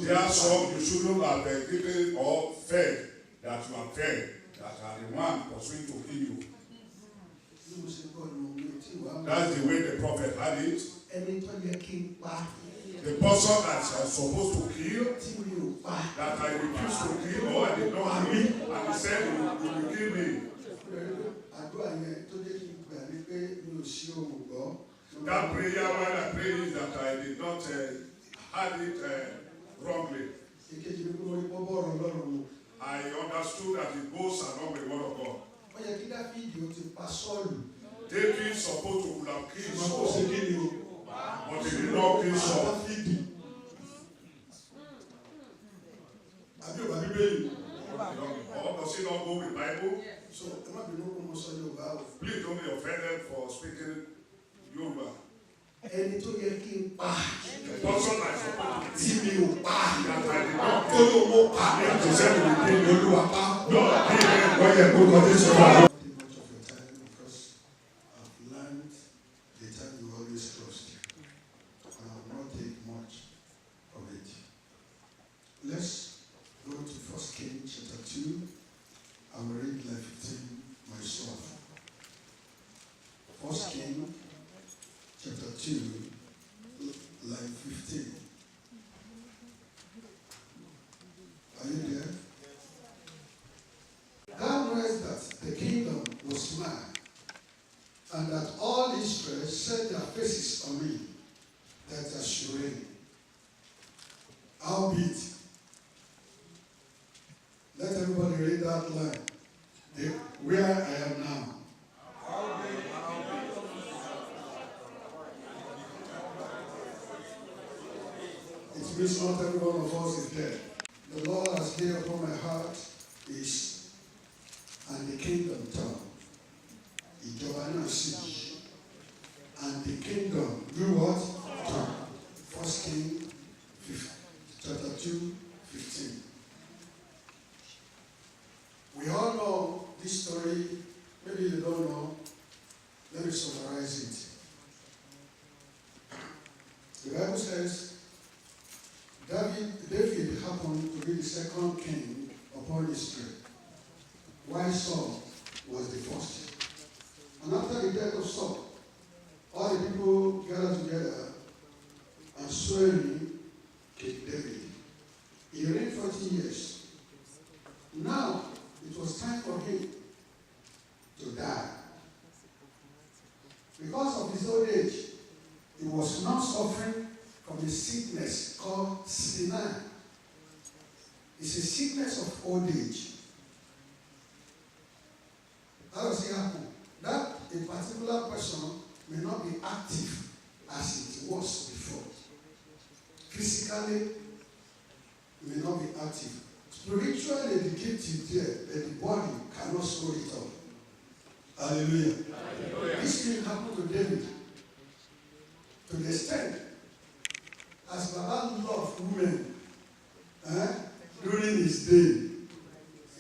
There are some you shouldn't have given or fed that you have fed that are the one pursuing to kill you. That's the way the prophet had it. The person that is supposed to kill, that I refused to kill, or I did not kill, and he said, you will kill me. That prayer, when I prayed, is that I did not had it wrongly. I understood that it goes along with the word of God. David is supposed to have killed Saul, but he did not kill Saul. Or does it not go with the Bible? Please don't be offended for speaking Yoruba. Ẹni tó yẹ kí n pa. The person I supposed Tí mi ò pa. that I did not Tó ló mú pa. I have to say to the king, Olúwa pa. no, wọ́n yẹ kó kọ́ this one. Let's go to 1 Kings chapter 2. I will read line 15 myself. 1 Kings chapter 2, line 15. Are you there? Thou knowest that the kingdom was mine, and that all Israel set their faces on me, that I should reign. Howbeit, let everybody read that line. Where I am now. It means not every one of us is dead. The Lord has laid upon my heart is, and the kingdom come. Ìjọba náà sì. And the kingdom do what? Come. 1 Kings chapter 2, 15. We all know this story. Maybe you don't know. Let me summarize it. The Bible says David happened to be the second king upon Israel, while Saul was the first. And death of Saul, all the people gathered together and swearing King David. He reigned 40 years. Now it was time for him to die. Because of his old age, he was now suffering from a sickness called senile. It's a sickness of old age. How does it happen? That a particular person may not be active as it was before. Physically, may not be active. Spiritually, the gift is there, but the body cannot store it up. Hallelujah. Hallelujah. This thing happened to David to the extent as Baba loved women during his day.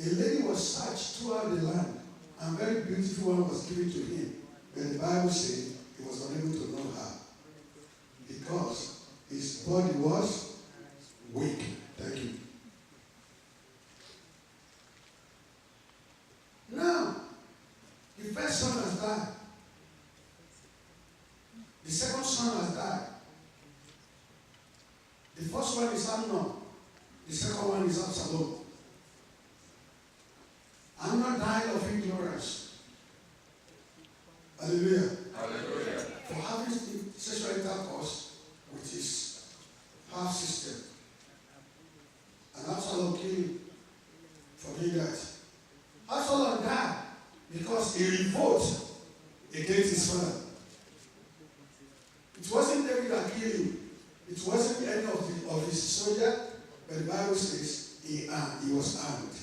A lady was searched throughout the land, and a very beautiful one was given to him. But the Bible says he was unable to know her because his body was weak. Thank you. Now, the first son has died. The second son has died. The first one is Amnon. The second one is Absalom. Amnon died of ignorance. Hallelujah. Hallelujah. For having sexual intercourse with his half-sister. And Absalom killed him for doing that. Absalom died because he revolted against his father. It wasn't David that killed him. It wasn't any of his soldiers, but the Bible says he was armed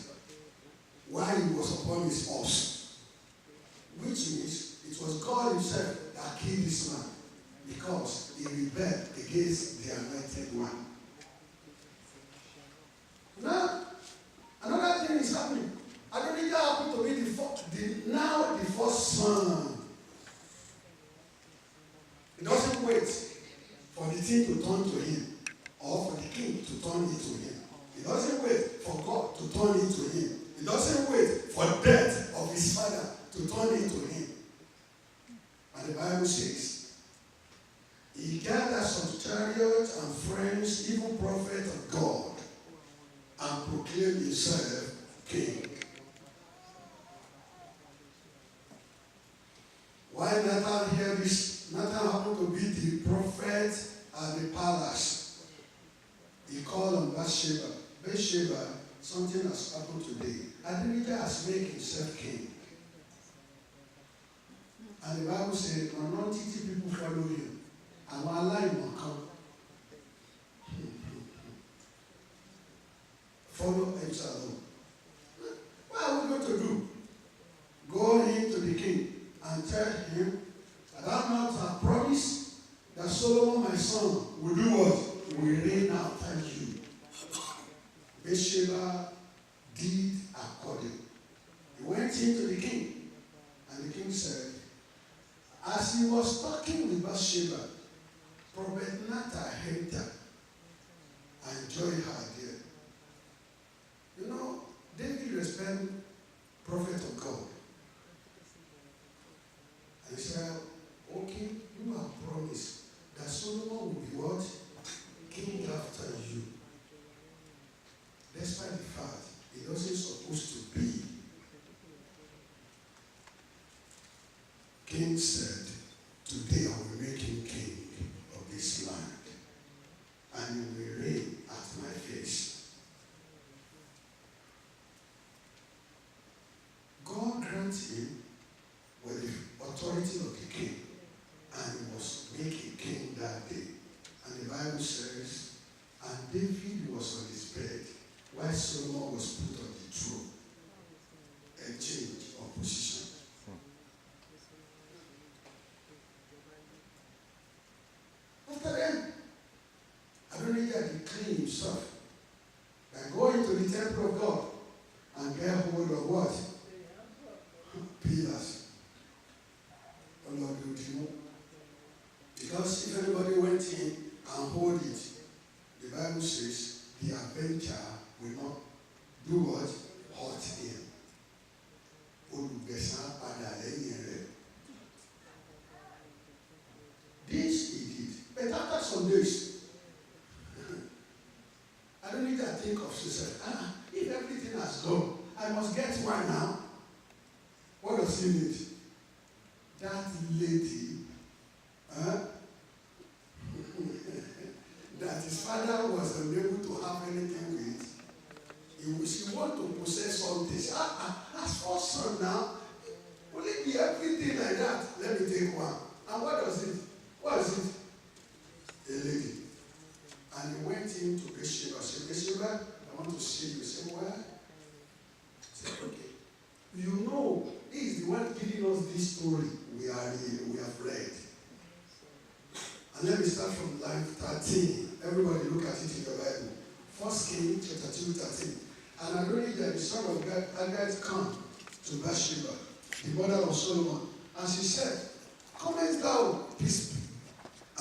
while he was upon his horse. Which means it was God himself that killed this man because he rebelled against the anointed one. Now, another thing is happening. Adonijah happened to be the first son. He doesn't wait for the thing to turn to him or for the king to turn it to him. He doesn't wait for God to turn it to him. He doesn't wait for death of his father to turn it to him. And the Bible says, he gathered some chariots and friends, even prophets of God, and proclaimed himself king. Why Nathan heard this? Nathan happened to be the prophet at the palace. He called on Bathsheba. Bathsheba, something has happened today. Adonijah has made himself king. And the Bible said, non-entity people follow him. And one line will come. Follow Absalom. What are we going to do? Go into the king and tell him, thou not have promised that Solomon my son will do what? Will reign after you. Bathsheba did according. He went into the king, and the king said, as he was talking with Bathsheba, Prophet Nathan entered and joined her there. You know, David respected prophet of God. And he said, okay, you have promised that Solomon will be what? King after you. Despite the fact he wasn't supposed to be. King said, today I will make him king of this land, and he will reign at my face. God granted him with the authority of the king, and he was made a king that day. And the Bible says, and David was on his bed while Solomon was put on the throne. A change of position. After then, Adonijah declared himself by going to the temple of God and get hold of what? Pillars. Oh Lord, do you know? Because if anybody went in and hold it, the Bible says the avenger will not do what? Hurt him. think of, she said, if everything has gone, I must get one now. What does he need? That lady, that his father was unable to have anything with, she want to possess something. She said, as for son now, will it be everything like that? Let me take one. And what does it? What is it? A lady. And he went into Bathsheba. He said, Bathsheba, I want to see you. He said, why? He said, okay. You know, he is the one giving us this story we have read. And let me start from line 13. Everybody look at it in the Bible. 1 Kings chapter 2:13. And Adonijah, the son of Haggith, come to Bathsheba, the mother of Solomon. And she said, comest thou, peace be.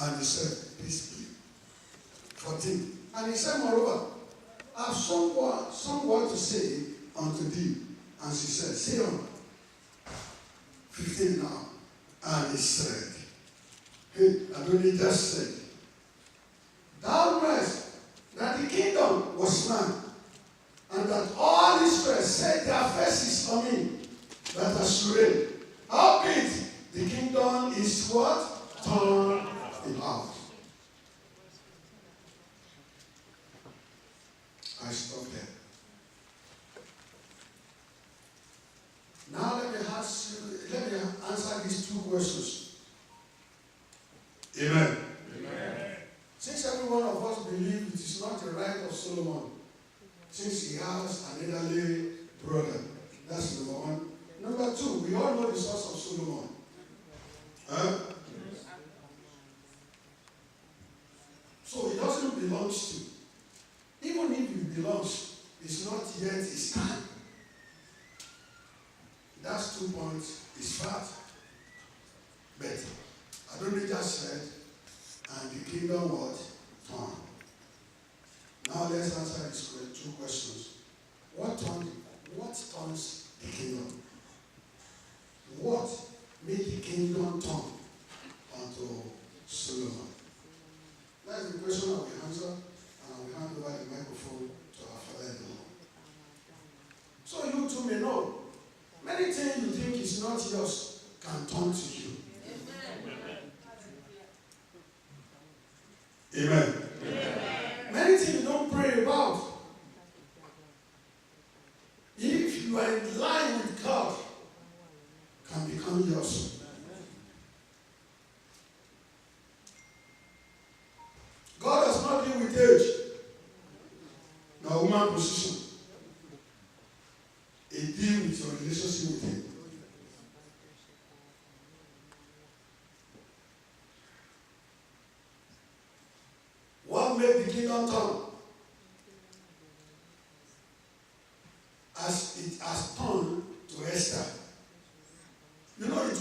And he said, peace be. 14. And he said, moreover, I have somewhat to say unto thee. And she said, say on. 15 now. And he said, Adonijah said, thou knowest that the kingdom was mine, and that all Israel set their faces on me, that I should reign. Howbeit the kingdom is what? Torn in half. I stop there. Now let me answer these two questions. Amen. Amen. Since every one of us believe it is not the right of Solomon, since he has an elderly brother, that's number one. Number two, we all know the source of Solomon. So it doesn't belong to. Even if it belongs, it's not yet his time. That's 2 points. It's fact. But Adonijah said, and the kingdom what? Torn. Now let's answer these two questions. What turns the kingdom? What made the kingdom turn unto Solomon? That's the question I will answer, and I will hand over the microphone to our father-in-law. So you too may know, many things you think is not yours can turn to you. Amen. Amen. Many things you don't pray about. If you are in line with God, can become yours. God does not deal with age, nor human position. It deals with your relationship with Him. What made the kingdom turn? As it has turned to Esther. You know, the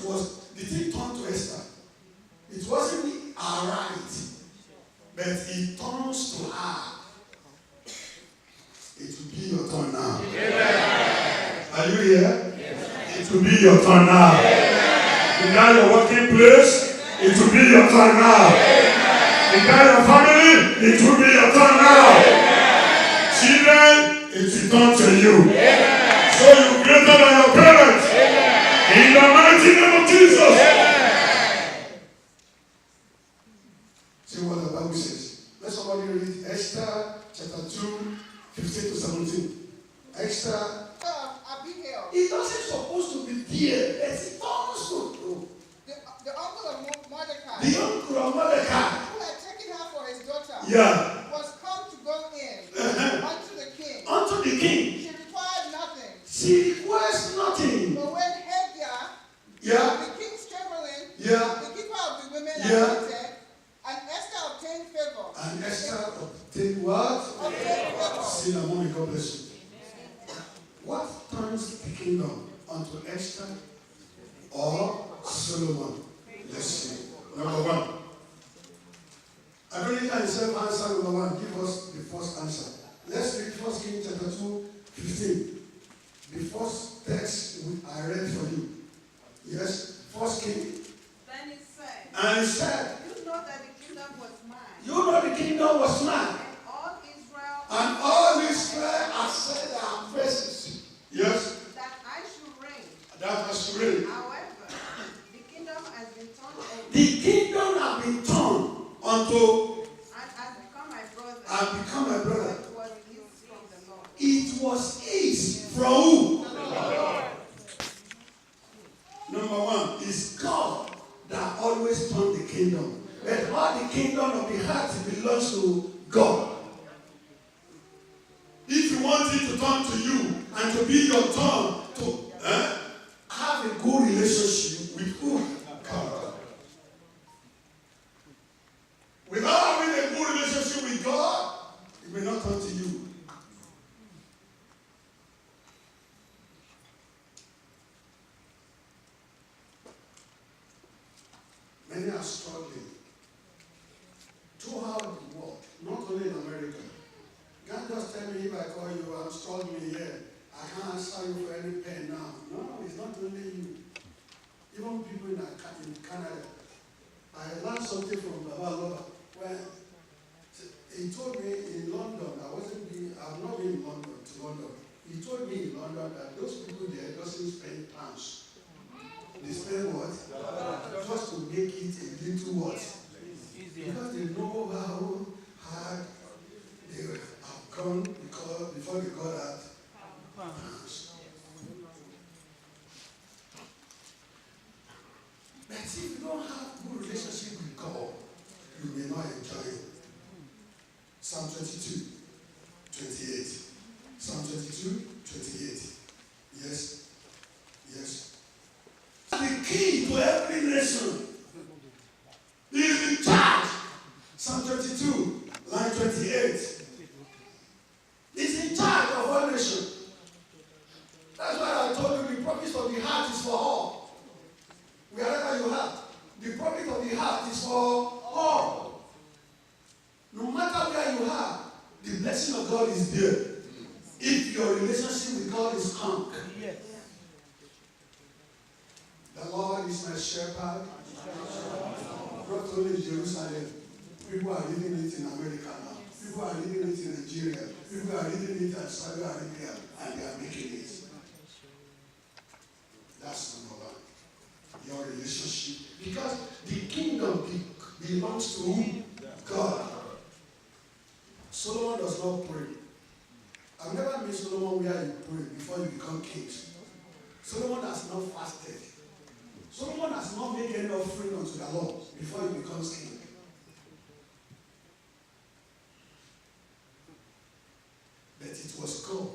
thing turned to Esther. It wasn't her right, but it turns to her. It will be your turn now. Amen. Are you here? Yes. It will be your turn now. Amen. In that your working place, it will be your turn now. Amen. In that your family, it will be your turn now. Amen. Children, it will turn to you. Amen. So you're greater than your parents. Amen. In the mighty name of Jesus. Amen. See what the Bible says. Let somebody read Esther chapter 2, 15 to 17. Esther. Abigail. It doesn't supposed to be there. It's also the uncle of Mordecai. The uncle of Mordecai. Who had taken her for his daughter. Yeah. Was come to go in unto the king. Unto the king. She required nothing. She requires nothing. But when Hegai, the king's chamberlain, the keeper of the women, anointed, and Esther obtained favor. And Esther obtained what? Obtained favor. See the moment, God bless you. What turns the kingdom unto Esther or Solomon? Let's see. Number one. Adonijah himself answer number one. Give us the first answer. Let's read 1 Kings chapter 2:15. The first text I read for you. Yes, 1 Kings. Then he said, And he said, you know that the kingdom was mine. you know the kingdom was mine. And all Israel. And all Israel the kingdom has been turned unto And has become my brother. and become my brother. It was his from the Lord. It was his from who? Number one is God that always turns the kingdom. But all the kingdom of the heart belongs to God. If you want it to turn to you and to be your turn to have a good relationship with who? God. Without having a good relationship with God, it may not turn to you. Many are struggling. Too hard to work, not only in America. You can't just tell me if I call you, I'm struggling here. I can't answer you for any pain now. No, it's not only you. Even people in Canada. I learned something from Baba Loba. When he told me in London, I've not been in London to London. He told me in London that those people there doesn't spend pounds. They spend what? Just to make it a little what? Because they know how hard they have gone before they got that pounds. But if you don't have good relationship with God, you may not enjoy it. Psalm 22, 28. Psalm 22, 28. Yes. Yes. The key to every nation is in charge. Psalm 22, line 28. Is in charge of all nations. That's why I told you the promise of the heart is for all. Wherever you are, the promise of the heart is for all. No matter where you are, the blessing of God is there. If your relationship with God is strong. Yes. The Lord is my shepherd. Not only in Jerusalem. People are reading it in America now. People are reading it in Nigeria. People are reading it in Saudi Arabia. And they are making it. That's number one. Your relationship. Because the kingdom belongs to who? God. Solomon does not pray. I've never met Solomon where you pray before you become king. Solomon has not fasted. Solomon has not made any offering unto the Lord before he becomes king. But it was God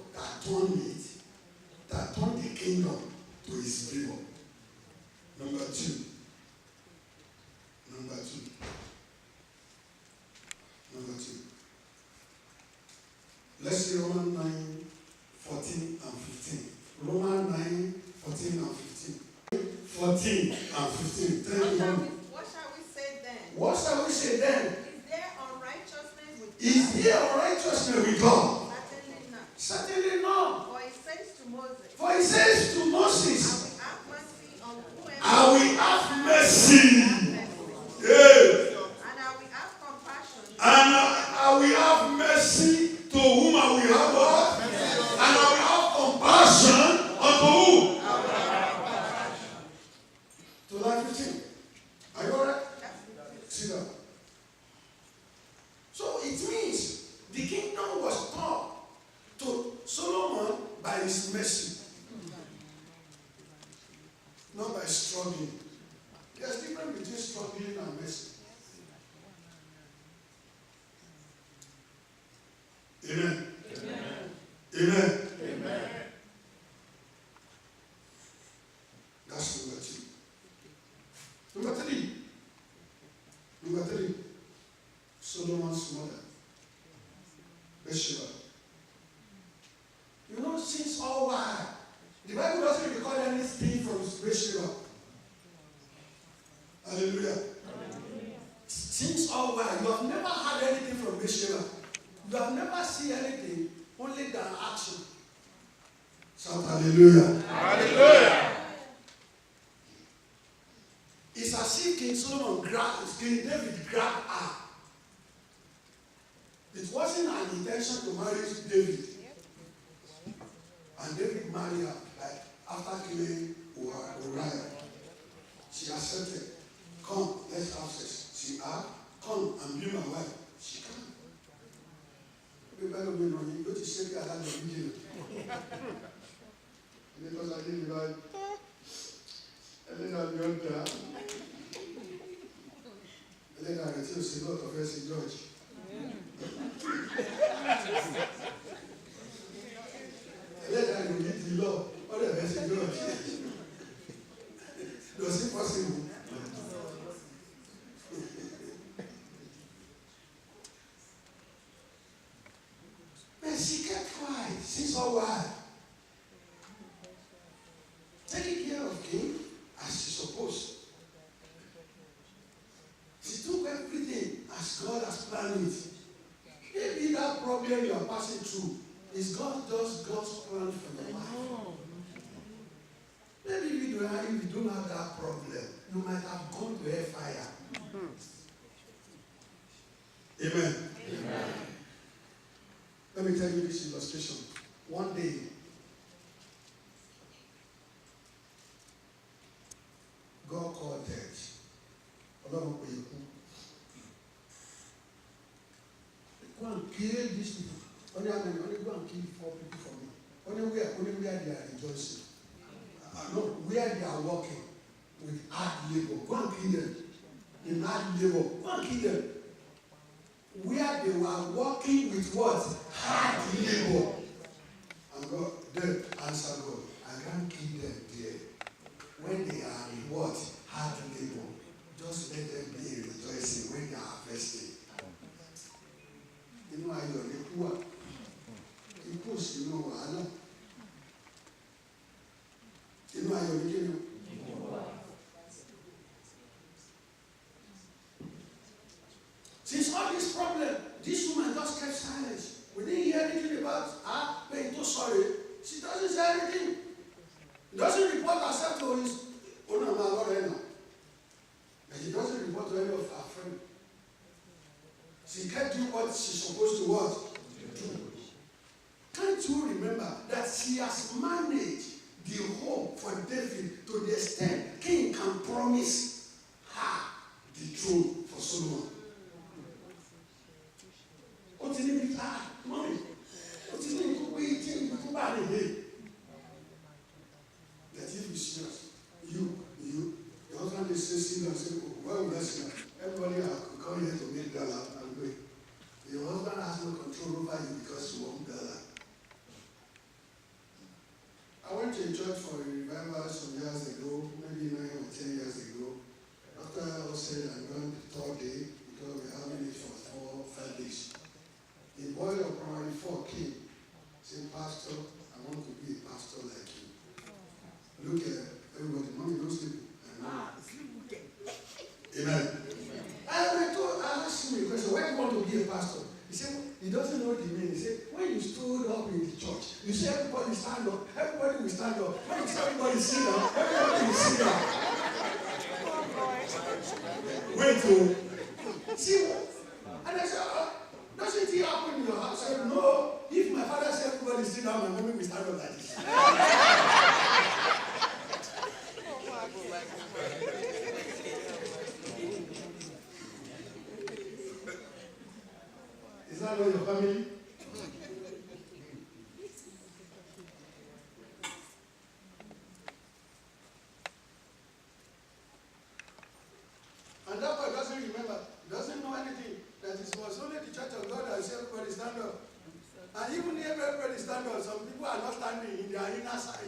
that turned the kingdom to his favor. Number two. Let's see Romans 9, 14 and 15. Romans 9, 14 and 15. 14 and 15. What shall we say then? What shall we say then? Is there unrighteousness with God? Is there unrighteousness with God? Certainly not. Certainly not. For he says to Moses, I will have mercy on whoever. I will have mercy. Yes. And I will have compassion. And I will have mercy to whom I will have what? And I will have compassion unto whom? To line 15. Are you alright? Sit down. So it means the kingdom was taught to Solomon by his mercy. Not by struggling. There's a difference between struggling and mercy. Amen. Amen. Amen. That's number two. Number three. Solomon's mother, Bathsheba. You know, since all while, the Bible doesn't record anything from Bathsheba. Hallelujah. Since all while, you have never heard anything from Bathsheba. You have never seen anything, only than action. Shout hallelujah. Hallelujah. It's as if King David grabbed her. It wasn't an intention to marry David. And David married her, like after killing Uriah. She accepted. come, let's have sex. She asked, come and be my wife. She can't. People don't know you go to shake her hand and begin. Because I didn't like, and then I went there. And then I refused to go to First George. And then I will meet the law. What the First George? Was it possible? And she kept quiet since a while. Taking care of King as she supposed. She took everything as God has planned it. Maybe that problem you are passing through is God just God's plan for your life. Maybe if you don't have that problem, you might have gone to hellfire. Amen. Amen. Let me tell you this illustration. One day, God called death. Go and kill these people. Only go and kill 4 people for me. Only where they are rejoicing. No, where they are working with hard labor. Go and kill them. In hard labor. Go and kill them. Where they were working with what? Hard labor. And God, then answer God. I can't kill them there. When they are in what? Hard labor. Just let them be rejoicing when they are harvesting. You know how you're the poor. You push, you know, I know. You know how you're the since all this problem, this woman just kept silent. We didn't hear anything about her being too sorry. She doesn't say anything. She doesn't report herself to his owner. And she doesn't report to any of her friends. She can't do what she's supposed to what? Do. Can't you remember that she has managed the hope for David to the extent king can promise her the throne for Solomon? What's in it? Money. What's in it? That if you serious, your husband is saying and saying, well, that's everybody will come here to make dollar and wait. Your husband has no control over you because you want dollar. I went to a church for a revival some years ago, maybe 9 or 10 years ago. After I was said I went the 3rd day because we're having it for 4 or 5 days. The boy of primary 4 came, said, Pastor, I want to be a pastor like you. Look at everybody, mommy, don't sleep. Amen. I asked him a question, why do you want to be a pastor? He said, he doesn't know the meaning. He said, when you stood up in the church, you say everybody stand up, everybody will stand up. When you say everybody sit down, everybody will sit down. Wait to see what? And I said, doesn't it happen in your house? I said, no. If my father said everybody sit down, my mommy will stand up like this. Is that not your family? And that boy doesn't remember, doesn't know anything. That it was only the church of God that said everybody stand up. And even if everybody stand up, some people are not standing in their inner side.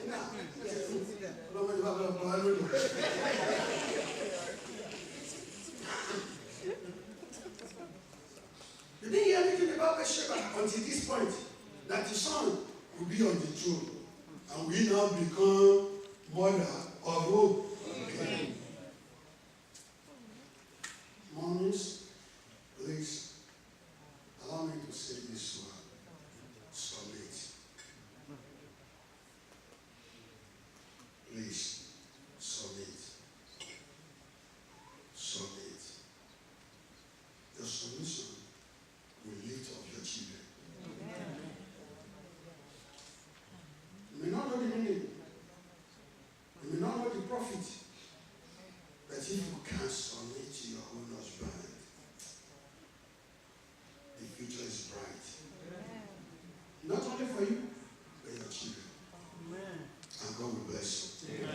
You didn't hear anything about Bathsheba until this point, that the son will be on the throne. And we now become mother of who? Okay. Mommies, please allow me to say this word. Submit. Please submit. Submit. Your submission will lift up your children. You may not know the meaning. You may not know the profit you can submit to your own husband, the future is bright. Not only for you, but your children. And God will bless you.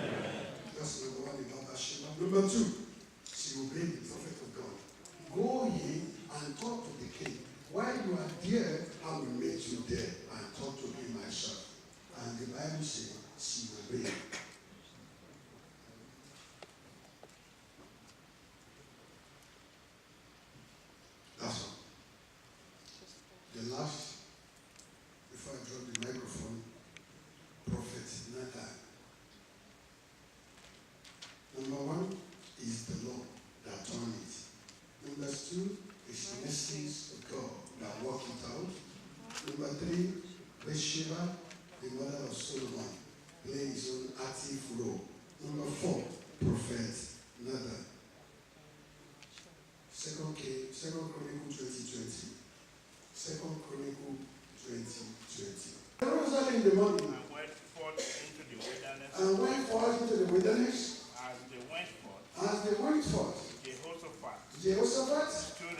That's number one about Bathsheba. Number two, she obeyed the prophet of God. Go in and talk to the king. While you are there, I will meet you there and talk to him myself. And the Bible says she obeyed. That's all. The last, before I drop the microphone, Prophet Nathan. Number one is the law that turned it. Number two is the mercies of God that work it out. Number three, Bathsheba, the mother of Solomon, playing his own active role. Number four, Prophet Nathan. 2 Chronicle 2020. 2 Chronicle 2020. Jerusalem in the morning. And went forth into the wilderness. And went forth into the wilderness. As they went forth, Jehoshaphat stood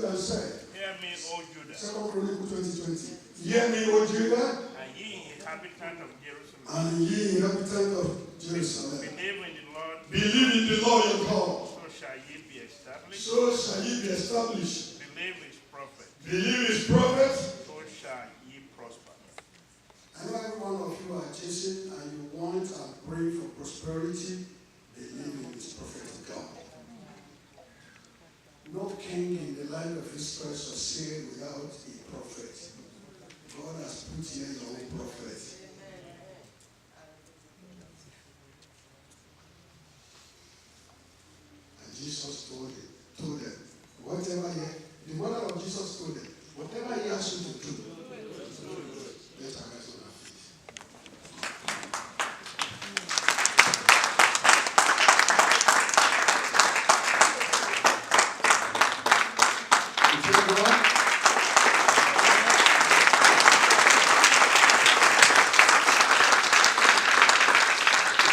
and said, Hear me, O Judah. 2 Chronicle 2020. Hear me, O Judah. And ye inhabitants of Jerusalem, And ye inhabitants of Jerusalem. believe in the Lord. Believe in the Lord your God. So shall ye be established. So shall ye be established. Believe his prophet. Believe his prophet. So shall ye prosper. I know every one of you are chasing and you want and pray for prosperity. Believe in his prophet of God. No king in the land of Israel succeeded without a prophet. God has put here your own prophet. And Jesus told them, whatever the mother of Jesus told them, whatever he asked you to do, let her rise on her feet.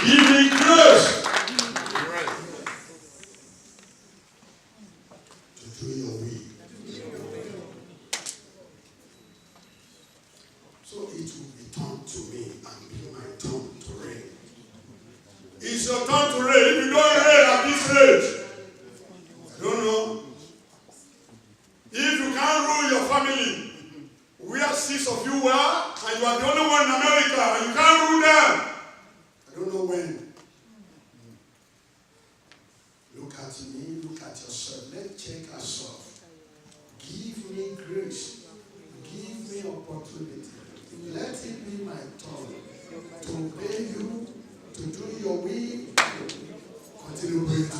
Give me grace to do your will. So it will be turned to me and be my turn to reign. It's your turn to reign. If you don't reign at this age, I don't know. If you can't rule your family, where six of you were, and you are the only one in America, and you can't rule them, I don't know when. Look at me, look at yourself. Let's check ourselves. Give me grace. Give me opportunity. Let it be my turn to obey you, to do your will. Continue praying.